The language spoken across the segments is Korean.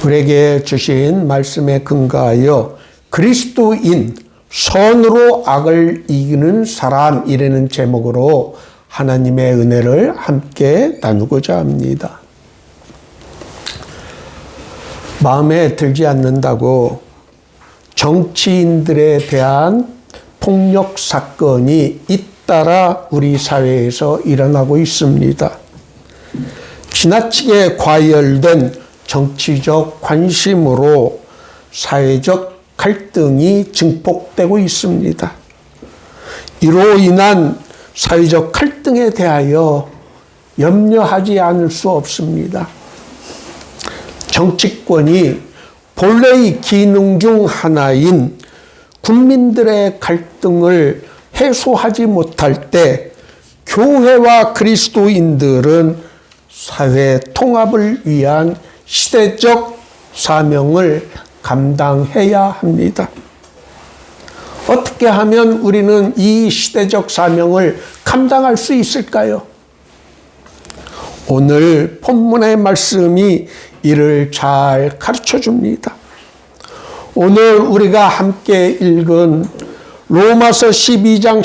우리에게 주신 말씀에 근거하여 그리스도인 선으로 악을 이기는 사람이라는 제목으로 하나님의 은혜를 함께 나누고자 합니다. 마음에 들지 않는다고 정치인들에 대한 폭력 사건이 잇따라 우리 사회에서 일어나고 있습니다. 지나치게 과열된 정치적 관심으로 사회적 갈등이 증폭되고 있습니다. 이로 인한 사회적 갈등에 대하여 염려하지 않을 수 없습니다. 정치권이 본래의 기능 중 하나인 국민들의 갈등을 해소하지 못할 때 교회와 그리스도인들은 사회 통합을 위한 시대적 사명을 감당해야 합니다. 어떻게 하면 우리는 이 시대적 사명을 감당할 수 있을까요? 오늘 본문의 말씀이 이를 잘 가르쳐 줍니다. 오늘 우리가 함께 읽은 로마서 12장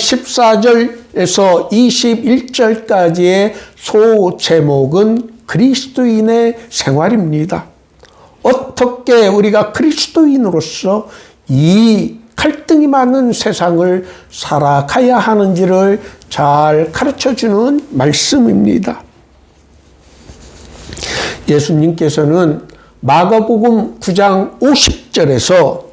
14절에서 21절까지의 소제목은 그리스도인의 생활입니다. 어떻게 우리가 그리스도인으로서 이 갈등이 많은 세상을 살아가야 하는지를 잘 가르쳐주는 말씀입니다. 예수님께서는 마가복음 9장 50절에서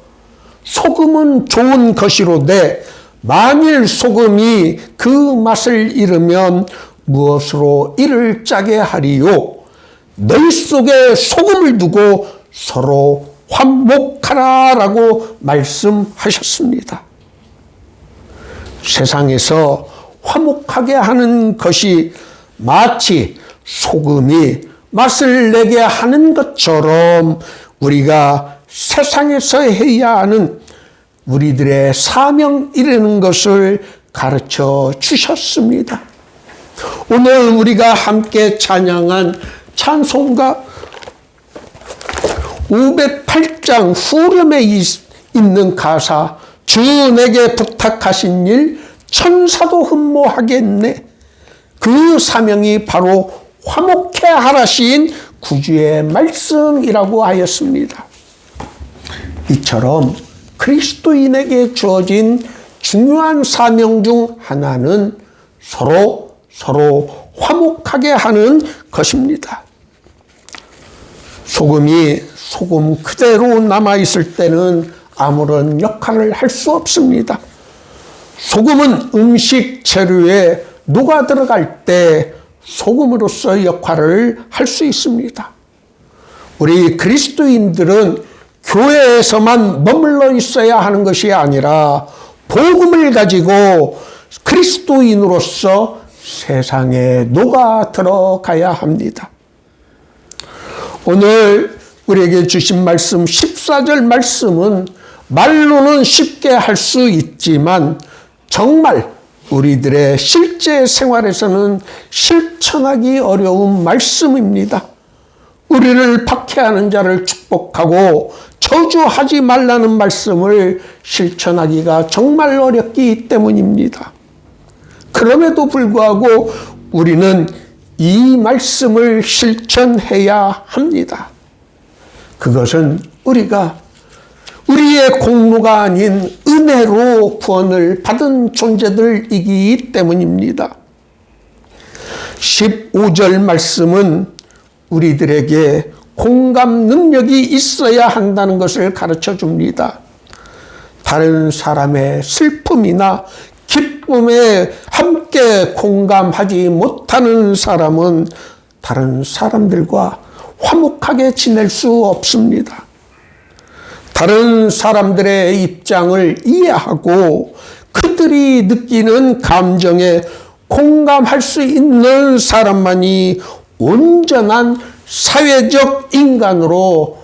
소금은 좋은 것이로되 만일 소금이 그 맛을 잃으면 무엇으로 이를 짜게 하리요? 너희 속에 소금을 두고 서로 화목하라 라고 말씀하셨습니다. 세상에서 화목하게 하는 것이 마치 소금이 맛을 내게 하는 것처럼 우리가 세상에서 해야 하는 우리들의 사명이라는 것을 가르쳐 주셨습니다. 오늘 우리가 함께 찬양한 찬송가 508장 후렴에 있는 가사, 주 내게 부탁하신 일 천사도 흠모하겠네. 그 사명이 바로 화목해 하라신 구주의 말씀이라고 하였습니다. 이처럼 그리스도인에게 주어진 중요한 사명 중 하나는 서로 화목하게 하는 것입니다. 소금이 소금 그대로 남아있을 때는 아무런 역할을 할 수 없습니다. 소금은 음식 재료에 녹아 들어갈 때 소금으로서 역할을 할 수 있습니다. 우리 그리스도인들은 교회에서만 머물러 있어야 하는 것이 아니라 복음을 가지고 그리스도인으로서 세상에 녹아 들어가야 합니다. 오늘 우리에게 주신 말씀 14절 말씀은 말로는 쉽게 할 수 있지만 정말 우리들의 실제 생활에서는 실천하기 어려운 말씀입니다. 우리를 박해하는 자를 축복하고 저주하지 말라는 말씀을 실천하기가 정말 어렵기 때문입니다. 그럼에도 불구하고 우리는 이 말씀을 실천해야 합니다. 그것은 우리가 우리의 공로가 아닌 은혜로 구원을 받은 존재들이기 때문입니다. 15절 말씀은 우리들에게 공감 능력이 있어야 한다는 것을 가르쳐 줍니다. 다른 사람의 슬픔이나 기쁨에 함께 공감하지 못하는 사람은 다른 사람들과 화목하게 지낼 수 없습니다. 다른 사람들의 입장을 이해하고 그들이 느끼는 감정에 공감할 수 있는 사람만이 온전한 사회적 인간으로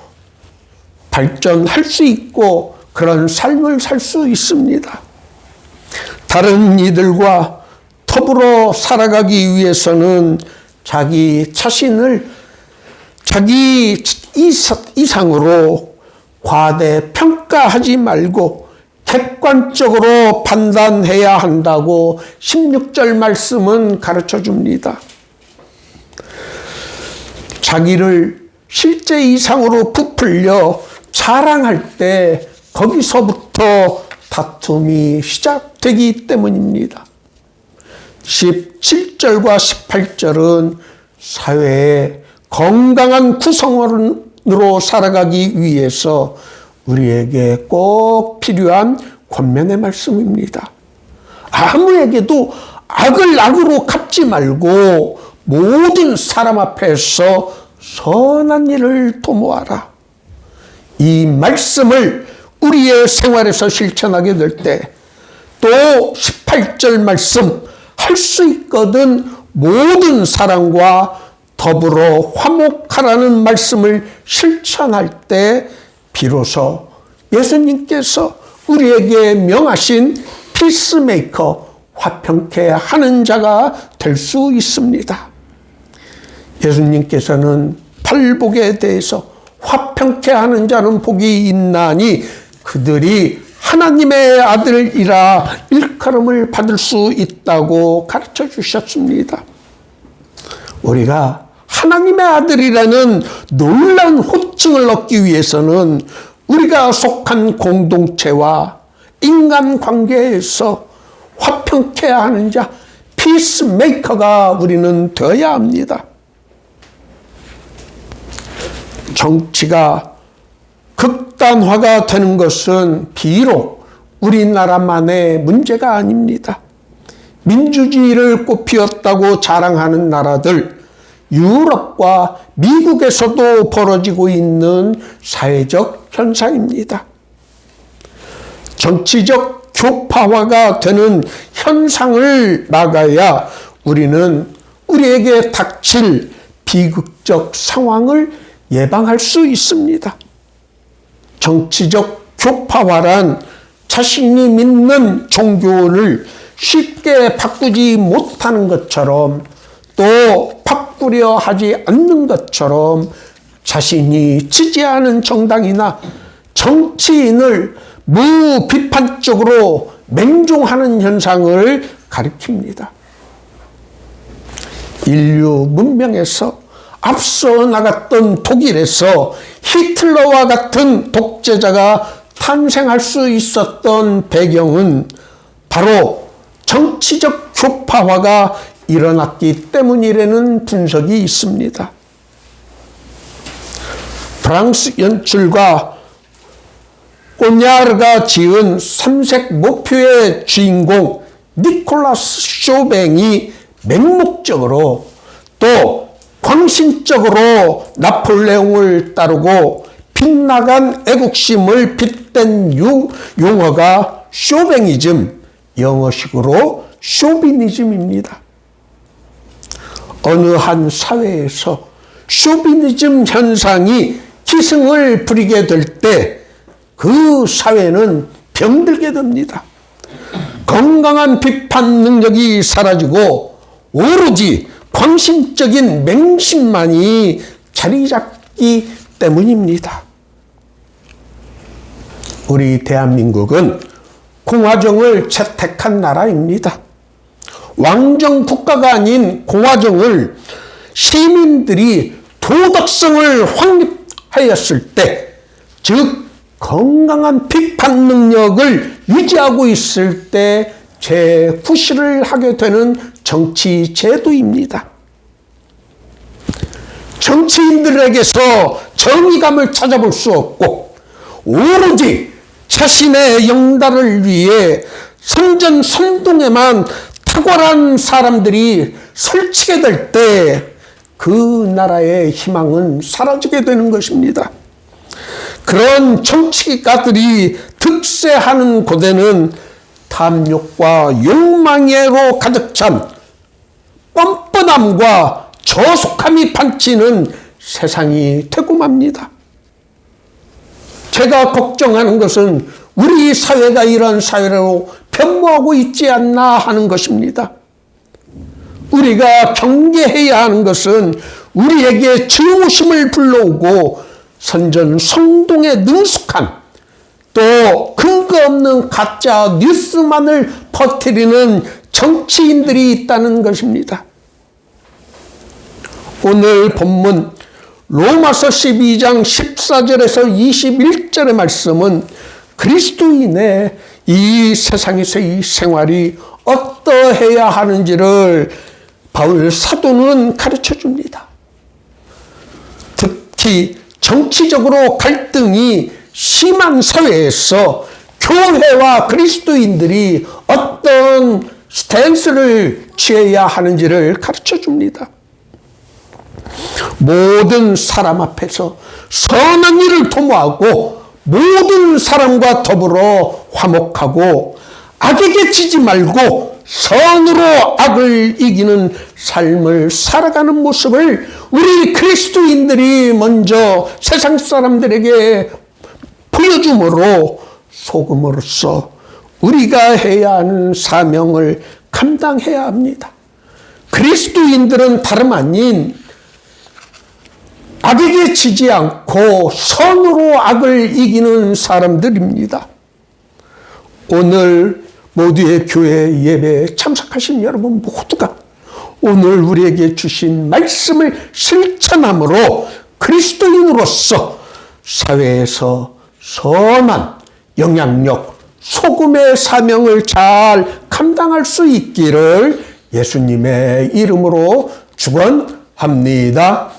발전할 수 있고 그런 삶을 살 수 있습니다. 다른 이들과 더불어 살아가기 위해서는 자기 자신을 자기 이상으로 과대평가하지 말고 객관적으로 판단해야 한다고 16절 말씀은 가르쳐 줍니다. 자기를 실제 이상으로 부풀려 자랑할 때 거기서부터 다툼이 시작되기 때문입니다. 17절과 18절은 사회의 건강한 구성원으로 살아가기 위해서 우리에게 꼭 필요한 권면의 말씀입니다. 아무에게도 악을 악으로 갚지 말고 모든 사람 앞에서 선한 일을 도모하라. 이 말씀을 우리의 생활에서 실천하게 될 때 또 18절 말씀 할 수 있거든 모든 사람과 더불어 화목하라는 말씀을 실천할 때 비로소 예수님께서 우리에게 명하신 피스메이커, 화평케 하는 자가 될 수 있습니다. 예수님께서는 팔복에 대해서 화평케 하는 자는 복이 있나니 그들이 하나님의 아들이라 일컬음을 받을 수 있다고 가르쳐 주셨습니다. 우리가 하나님의 아들이라는 놀라운 호칭을 얻기 위해서는 우리가 속한 공동체와 인간관계에서 화평케 하는 자, 피스메이커가 우리는 되어야 합니다. 정치가 극단화가 되는 것은 비록 우리나라만의 문제가 아닙니다. 민주주의를 꽃피웠다고 자랑하는 나라들, 유럽과 미국에서도 벌어지고 있는 사회적 현상입니다. 정치적 교파화가 되는 현상을 막아야 우리는 우리에게 닥칠 비극적 상황을 예방할 수 있습니다. 정치적 교파화란 자신이 믿는 종교를 쉽게 바꾸지 못하는 것처럼 또 바꾸려 하지 않는 것처럼 자신이 지지하는 정당이나 정치인을 무비판적으로 맹종하는 현상을 가리킵니다. 인류 문명에서 앞서 나갔던 독일에서 히틀러와 같은 독재자가 탄생할 수 있었던 배경은 바로 정치적 교파화가 일어났기 때문이라는 분석이 있습니다. 프랑스 연출가 꼬냐르가 지은 삼색 목표의 주인공 니콜라스 쇼뱅이 맹목적으로 또 광신적으로 나폴레옹을 따르고 빗나간 애국심을 빗댄 용어가 쇼뱅이즘, 영어식으로 쇼비니즘입니다. 어느 한 사회에서 쇼비니즘 현상이 기승을 부리게 될 때 그 사회는 병들게 됩니다. 건강한 비판 능력이 사라지고 오로지 광신적인 맹신만이 자리 잡기 때문입니다. 우리 대한민국은 공화정을 채택한 나라입니다. 왕정 국가가 아닌 공화정을 시민들이 도덕성을 확립하였을 때, 즉 건강한 비판 능력을 유지하고 있을 때 재구실을 하게 되는 정치 제도입니다. 정치인들에게서 정의감을 찾아볼 수 없고 오로지 자신의 영달을 위해 선전선동에만 탁월한 사람들이 설치게 될 때 그 나라의 희망은 사라지게 되는 것입니다. 그런 정치가들이 득세하는 곳에는 탐욕과 욕망으로 가득 찬 뻔뻔함과 저속함이 판치는 세상이 되고 맙니다. 제가 걱정하는 것은 우리 사회가 이런 사회로 변모하고 있지 않나 하는 것입니다. 우리가 경계해야 하는 것은 우리에게 증오심을 불러오고 선전성동에 능숙한 또 근거 없는 가짜 뉴스만을 퍼뜨리는 정치인들이 있다는 것입니다. 오늘 본문 로마서 12장 14절에서 21절의 말씀은 그리스도인의 이 세상에서의 생활이 어떠해야 하는지를 바울 사도는 가르쳐 줍니다. 특히 정치적으로 갈등이 심한 사회에서 교회와 그리스도인들이 어떤 스탠스를 취해야 하는지를 가르쳐 줍니다. 모든 사람 앞에서 선한 일을 도모하고 모든 사람과 더불어 화목하고 악에게 지지 말고 선으로 악을 이기는 삶을 살아가는 모습을 우리 그리스도인들이 먼저 세상 사람들에게 보여줌으로 소금으로서 우리가 해야 하는 사명을 감당해야 합니다. 그리스도인들은 다름 아닌 악에게 지지 않고 선으로 악을 이기는 사람들입니다. 오늘 모두의 교회 예배에 참석하신 여러분 모두가 오늘 우리에게 주신 말씀을 실천함으로 그리스도인으로서 사회에서 선한 영향력, 소금의 사명을 잘 감당할 수 있기를 예수님의 이름으로 축원합니다.